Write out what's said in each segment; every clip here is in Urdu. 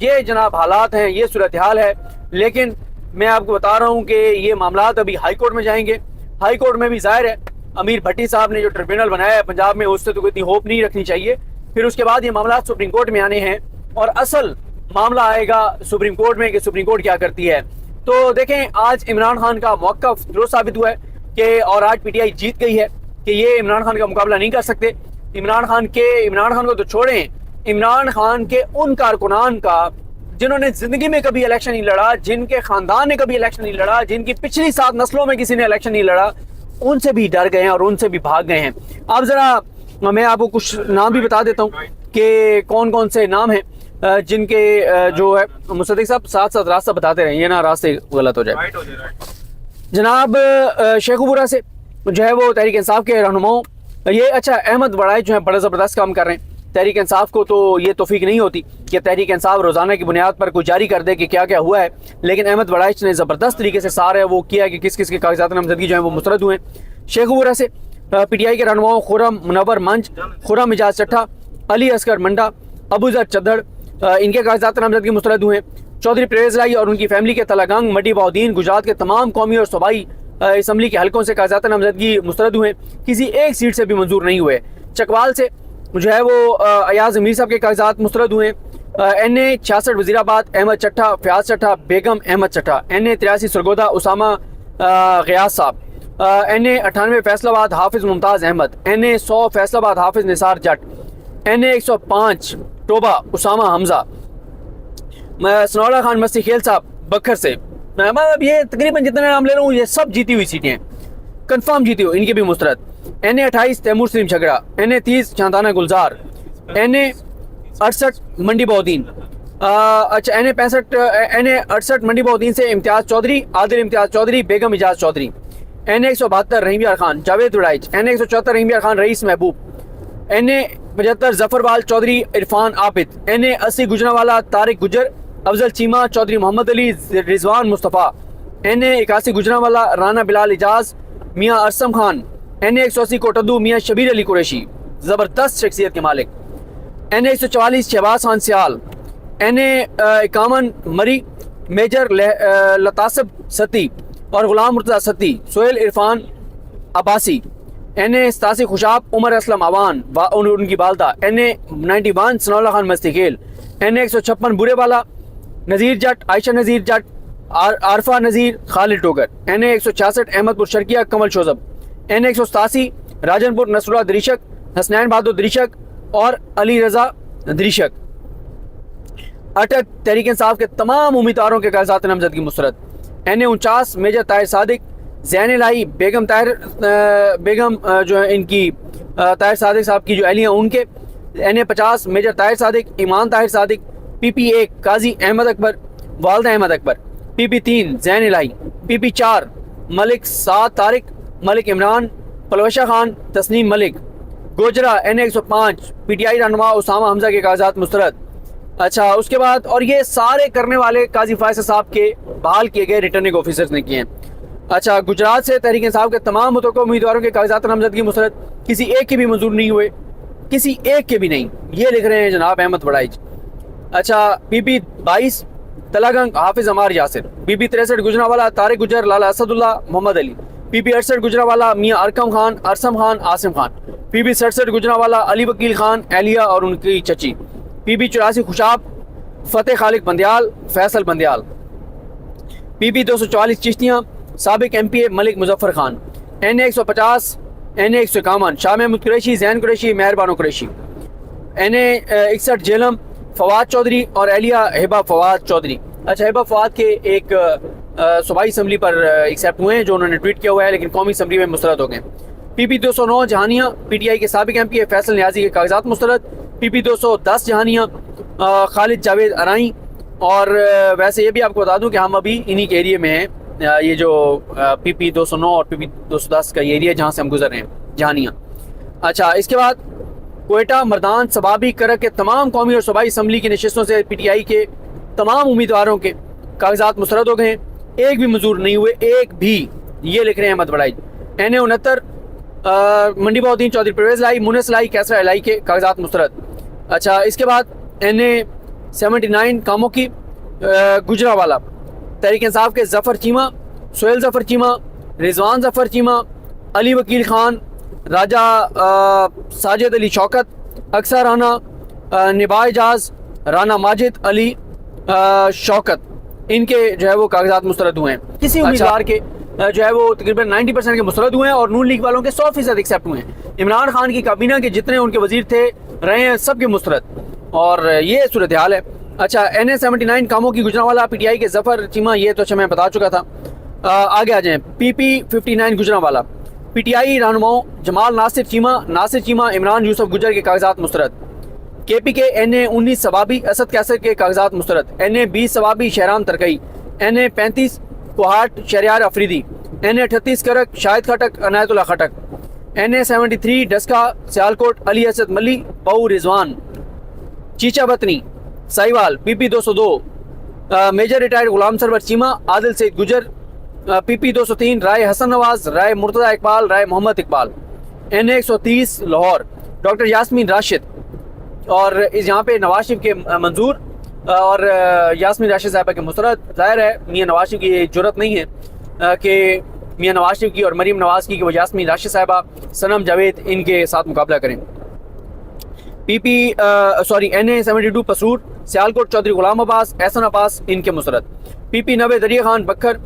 یہ جناب حالات ہیں، یہ صورتحال ہے. لیکن میں آپ کو بتا رہا ہوں کہ یہ معاملات ابھی ہائی کورٹ میں جائیں گے. ہائی کورٹ میں بھی ظاہر ہے امیر بھٹی صاحب نے جو ٹریبیونل بنایا ہے پنجاب میں، اس سے تو اتنی ہوپ نہیں رکھنی چاہیے. پھر اس کے بعد یہ معاملات سپریم کورٹ میں آنے ہیں اور اصل معاملہ آئے گا سپریم کورٹ میں کہ سپریم کورٹ کیا کرتی ہے. تو دیکھیں آج عمران خان کا موقف درست ثابت ہوا ہے کہ، اور آج پی ٹی آئی جیت گئی ہے کہ یہ عمران خان کا مقابلہ نہیں کر سکتے. عمران خان کو تو چھوڑیں، عمران خان کے ان کارکنان کا جنہوں نے زندگی میں کبھی الیکشن نہیں لڑا، جن کے خاندان نے کبھی الیکشن نہیں لڑا، جن کی پچھلی 7 نسلوں میں کسی نے الیکشن نہیں لڑا، ان سے بھی ڈر گئے ہیں اور ان سے بھی بھاگ گئے ہیں. اب ذرا میں آپ کو کچھ نام بھی بتا دیتا ہوں کہ کون کون سے نام ہیں جن کے جو ہے مصدق صاحب ساتھ ساتھ راستہ بتاتے رہیں، یہ نہ راستے غلط ہو جائے. جناب شیخو پورہ سے جو ہے وہ تحریک انصاف کے رہنماؤں، یہ اچھا احمد وڑائچ جو ہے بڑا زبردست کام کر رہے ہیں. تحریک انصاف کو تو یہ توفیق نہیں ہوتی کہ تحریک انصاف روزانہ کی بنیاد پر کوئی جاری کر دے کہ کیا کیا ہوا ہے، لیکن احمد وڑائچ نے زبردست طریقے سے سارا وہ کیا کہ کس کس کے کاغذات نامزدگی جو ہیں وہ مسترد ہوئے ہیں. شیخو پورہ سے پی ٹی آئی کے رہنماؤں خرم منور منج، خرم اجاز چٹھا، علی اصغر منڈا، ابو ذر چدھڑ، ان کے کاغذات نامزدگی مسترد ہوئے ہیں. چودھری پرویز لائی اور ان کی فیملی کے تلگنگ، مڈی بہودین، گجرات کے تمام قومی اور صوبائی اسمبلی کے حلقوں سے کاغذات نامزدگی مسترد ہوئے، کسی ایک سیٹ سے بھی منظور نہیں ہوئے. چکوال سے جو ہے وہ ایاز امیر صاحب کے کاغذات مسترد ہوئے. این اے 66 وزیر آباد احمد چٹھا، فیاض چٹھا، بیگم احمد چٹھا. این اے 83 سرگودا اسامہ غیاث صاحب. این اے 98 فیصل آباد حافظ ممتاز احمد. این اے 100 فیصل آباد حافظ نثار جٹ. این اے 105 ٹوبہ اسامہ حمزہ. سنولا خان مستی خیل صاحب بکھر سے. اب یہ تقریباً جتنے نام لے رہا ہوں یہ سب جیتی ہوئی سیٹیں ہیں، کنفرم جیتی ہوئی، ان کی بھی مسترد. این اے 28 تیمور سلیم جھگڑا. این اے 30 چاندانہ گلزار. این اے 68 منڈی بہودین. اچھا این اے 68 منڈی بہودین سے امتیاز چودھری، عادل امتیاز چودھری، بیگم اجاز چودھری. این اے 172 رحیم یار خان، جاوید وڑائچ. این اے 174 رحیم یار خان، رئیس محبوب. این اے 75 ظفر بال چودھری، عرفان عابد. این اے 80 گجرانوالا طارق گجر، افضل چیمہ، چودھری محمد علی، رضوان مصطفیٰ. این اے 81 گجرانوالا رانا بلال اجاز، میاں ارسم خان. این اے 180 کوٹدو، میاں شبیر علی قریشی، زبردست شخصیت کے مالک. این اے 144 شہباز خان سیال. این اے 51 مری، میجر لطاسب ستی اور غلام مرتضی ستی، سہیل عرفان عباسی. این اے 87 خوشاب عمر اسلم عوان ان کی والدہ. این اے 91 سنولا خان مستی خیل. این اے 156 برے والا نذیر جٹ، عائشہ نذیر جٹ، عارفہ نذیر، خالد ٹوگر. این اے 166 احمد پور شرکیہ کمل شوزب. این اے 187 راجن پور نصر اللہ دریشک، حسنین بہادر دریشک اور علی رضا دریشک. اٹک تحریک انصاف کے تمام امیدواروں کے کاغذات نامزدگی مسترد. این اے 49 میجر طاہر صادق، زین الہی، بیگم جو ہے ان کی طاہر صادق صاحب کی جو اہلیہ ان کے. این اے 50 میجر طاہر صادق، ایمان طاہر صادق. پی پی 1 قاضی احمد اکبر، والدہ احمد اکبر. پی پی 3 Zain Elahi. P P 4 Malik Saad Tariq, Malik Imran, Palwasha Khan, Tasneem Malik. Gojra N A 105 P T I رہنما اسامہ حمزہ کے کاغذات مسترد. اچھا اس کے بعد اور یہ سارے کرنے والے قاضی فیصل صاحب کے بحال کیے گئے ریٹرننگ آفیسرز نے کیے ہیں. اچھا گجرات سے تحریک انصاف کے تمام متوقع امیدواروں کے کاغذات نامزدگی مسترد، کسی ایک کے بھی منظور نہیں ہوئے، کسی ایک کے بھی نہیں. یہ لکھ رہے ہیں جناب احمد وڑائچ. اچھا پی پی 22 تلگنگ حافظ عمار یاسر. پی پی 63 گجرانوالا طارق گجر، لالا اسد اللہ، محمد علی. پی پی 68 گجرانوالا میاں ارکم خان، ارسم خان، عاصم خان. پی پی 67 گجرانوالا علی وکیل خان، اہلیہ اور ان کی چچی. پی پی 84 خوشاب، فتح خالق بندیال، فیصل بندیال. پی پی 244 چشتیاں، سابق ایم پی اے ملک مظفر خان. این اے 150 این اے 151 شاہ محمود قریشی، زین قریشی، مہربانو قریشی. این اے 61 جیلم، فواد چودھری اور اہلیہ ہبہ فواد چودھری. اچھا ہبہ فواد کے ایک صوبائی اسمبلی پر ایکسیپٹ ہوئے ہیں جو انہوں نے ٹویٹ کیا ہوا ہے، لیکن قومی اسمبلی میں مسترد ہو گئے. پی پی 209 جہانیہ، پی ٹی آئی کے سابق ایم پی اے فیصل نیازی کے کاغذات مسترد. پی پی 210 جہانیہ، خالد جاوید ارائیں. اور ویسے یہ بھی آپ کو بتا دوں کہ ہم ابھی انہی کے ایریے میں ہیں، یہ جو پی پی 209 اور پی پی 210 کا یہ ایریا جہاں سے ہم گزر رہے ہیں، جہانیہ. اچھا اس کے بعد کوئٹہ، مردان، سبابی، کرک کے تمام قومی اور صوبائی اسمبلی کی نشستوں سے پی ٹی آئی کے تمام امیدواروں کے کاغذات مسترد ہو گئے ہیں، ایک بھی منظور نہیں ہوئے، ایک بھی. یہ لکھ رہے ہیں احمد وڑائچ. این اے 69 منڈی بہودین چودھری پرویز لائی، مونس لائی، کیسرا الہی کے کاغذات مسترد. اچھا اس کے بعد این اے 79 کاموں کی گجرانوالہ تحریک انصاف کے ظفر چیمہ، سہیل ظفر چیمہ، رضوان ظفر چیمہ، علی وکیل خان، راجہ ساجد علی شوکت، اکثر رانا، نبا اعجاز، رانا ماجد علی شوکت، ان کے جو ہے وہ کاغذات مسترد ہوئے ہیں. کسی امیدوار کے جو ہے وہ تقریباً 90% کے مسترد ہوئے ہیں اور نون لیگ والوں کے 100% ایکسیپٹ ہوئے ہیں. عمران خان کی کابینہ کے جتنے ان کے وزیر تھے رہے ہیں سب کے مسترد، اور یہ صورتحال ہے. اچھا NA 79 کاموں کی گجرانوالہ پی ٹی آئی کے ظفر چیمہ، یہ تو میں بتا چکا تھا. آگے آ جائیں. PP 59 گجرانوالہ پی ٹی آئی رہنماؤں جمال ناصر چیمہ، عمران یوسف گجر کے کاغذات مسترد. KP کے NA 19 ثوابی اسد کیسر کے کاغذات مسترد. NA 20 ثوابی Shahram Tarakai. NA 35 Kohat Shahryar Afridi. NA 38 کرک شاہد خٹک عنایت اللہ خٹک. NA 73 ڈسکا سیالکوٹ علی اسد ملی پاؤ رضوان. چیچا بطنی Sahiwal PP 202 major retired Ghulam Sarwar Cheema, عادل سعید گجر. PP 203 رائے حسن نواز، رائے مرتضی اقبال، رائے محمد اقبال. NA 130 لاہور ڈاکٹر یاسمین راشد، اور یہاں پہ نواز شریف کے منظور اور یاسمین راشد صاحبہ کے مسترد. ظاہر ہے میاں نواز شریف کی یہ جرت نہیں ہے کہ میاں نواز شریف کی اور مریم نواز کی کہ وہ یاسمین راشد صاحبہ، سنم جاوید ان کے ساتھ مقابلہ کریں. NA 72 پسرور سیالکوٹ چودھری غلام عباس، احسن عباس ان کے مسترد. PP 90 دریا خان بکھر،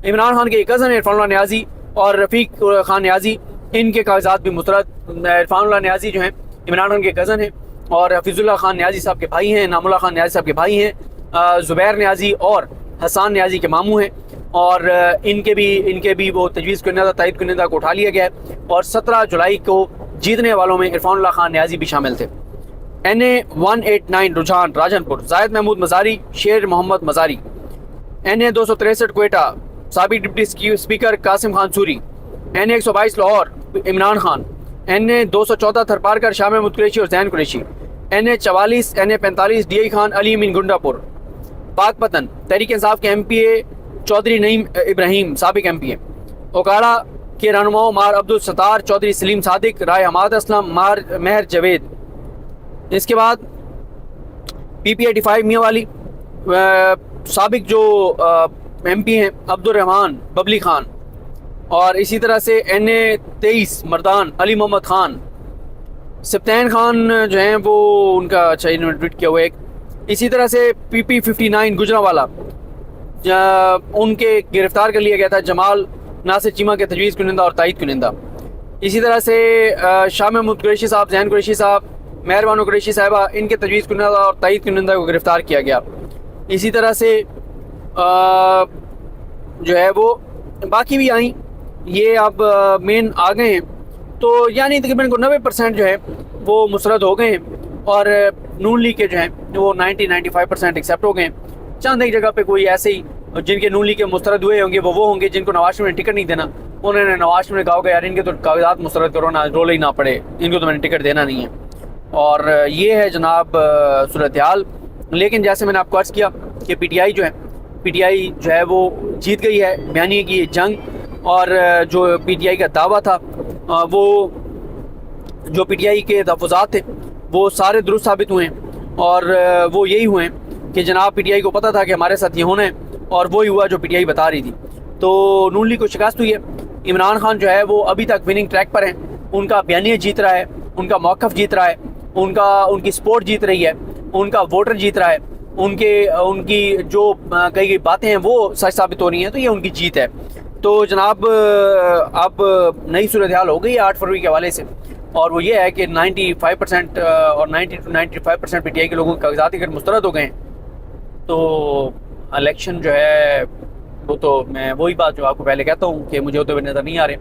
عمران خان کے کزن عرفان اللہ نیازی اور رفیق خان نیازی، ان کے کاغذات بھی مسترد. عرفان اللہ نیازی جو ہیں عمران خان کے کزن ہیں اور حفیظ اللہ خان نیازی صاحب کے بھائی ہیں، نام اللہ خان نیازی صاحب کے بھائی ہیں، زبیر نیازی اور حسان نیازی کے ماموں ہیں، اور ان کے بھی وہ تجویز کنندہ تائید کنندہ کو اٹھا لیا گیا ہے. اور 17 جولائی کو جیتنے والوں میں عرفان اللہ خان نیازی بھی شامل تھے. NA 189 رجحان راجن پور زاہد محمود مزاری، شیر محمد مزاری. NA 263 کوئٹہ سابق deputy speaker Qasim Khan Suri. NA 122 Lahore Imran Khan. NA 214 Tharparkar Shah Mahmood Qureshi اور Zain Qureshi. NA 44 NA 45 DI Khan علی امین گنڈا پور. پاک پتن تحریک انصاف کے MPA چودھری نعیم ابراہیم سابق MPA. اوکاڑا کے رہنماؤں مار عبدالستار، چودھری سلیم صادق، رائے حماد اسلم، مہر جاوید. اس کے بعد PP 85 میاں والی سابق جو MP ہیں عبد الرحمان ببلی خان، اور اسی طرح سے NA 23 مردان علی محمد خان. سبطین خان جو ہیں وہ ان کا انہوں نے ٹویٹ کیا ہوا ہے. اسی طرح سے PP 59 گجرانوالہ ان کے گرفتار کر لیا گیا تھا جمال ناصر چیمہ کے تجویز کنندہ اور تائید کنندہ. اسی طرح سے شاہ محمود قریشی صاحب، زین قریشی صاحب، مہربانو قریشی صاحبہ ان کے تجویز کنندہ اور تائید کنندہ کو گرفتار کیا گیا. اسی طرح سے جو ہے وہ باقی بھی آئیں. یہ اب مین آ گئے ہیں تو یعنی تقریباً 90% جو ہے وہ مسترد ہو گئے ہیں، اور نون لیگ کے جو ہیں وہ 90-95% ایکسیپٹ ہو گئے ہیں. چند ایک جگہ پہ کوئی ایسے ہی جن کے نون لیگ کے مسترد ہوئے ہوں گے وہ ہوں گے جن کو نواز شریف نے ٹکٹ نہیں دینا. انہوں نے نواز شریف نے کہا ہوگا یار ان کے تو کاغذات مسترد کرو نا، رول ہی نہ پڑے، ان کو تو میں نے ٹکٹ دینا نہیں ہے. اور یہ ہے جناب صورتحال. لیکن جیسے میں نے آپ کو عرض کیا کہ پی ٹی آئی جو ہے وہ جیت گئی ہے بیانیے کی جنگ، اور جو پی ٹی آئی کا دعویٰ تھا وہ جو پی ٹی آئی کے تحفظات تھے وہ سارے درست ثابت ہوئے ہیں، اور وہ یہی ہوئے ہیں کہ جناب پی ٹی آئی کو پتہ تھا کہ ہمارے ساتھ یہ ہونا ہے، اور وہی ہوا جو پی ٹی آئی بتا رہی تھی. تو نون لیگ کو شکست ہوئی ہے. عمران خان جو ہے وہ ابھی تک وننگ ٹریک پر ہیں. ان کا بیانیہ جیت رہا ہے، ان کا موقف جیت رہا ہے، ان کی سپورٹ جیت رہی ہے، ان کا ووٹر جیت رہا ہے، ان کی جو کئی کئی باتیں ہیں وہ سچ ثابت ہو رہی ہیں. تو یہ ان کی جیت ہے. تو جناب اب نئی صورتحال ہو گئی ہے 8 فروری کے حوالے سے، اور وہ یہ ہے کہ 95% اور 90-95% پی ٹی آئی کے لوگوں کے کاغذات اگر مسترد ہو گئے ہیں تو الیکشن جو ہے وہ تو میں وہی بات جو آپ کو پہلے کہتا ہوں کہ مجھے ہوتے ہوئے نظر نہیں آ رہے.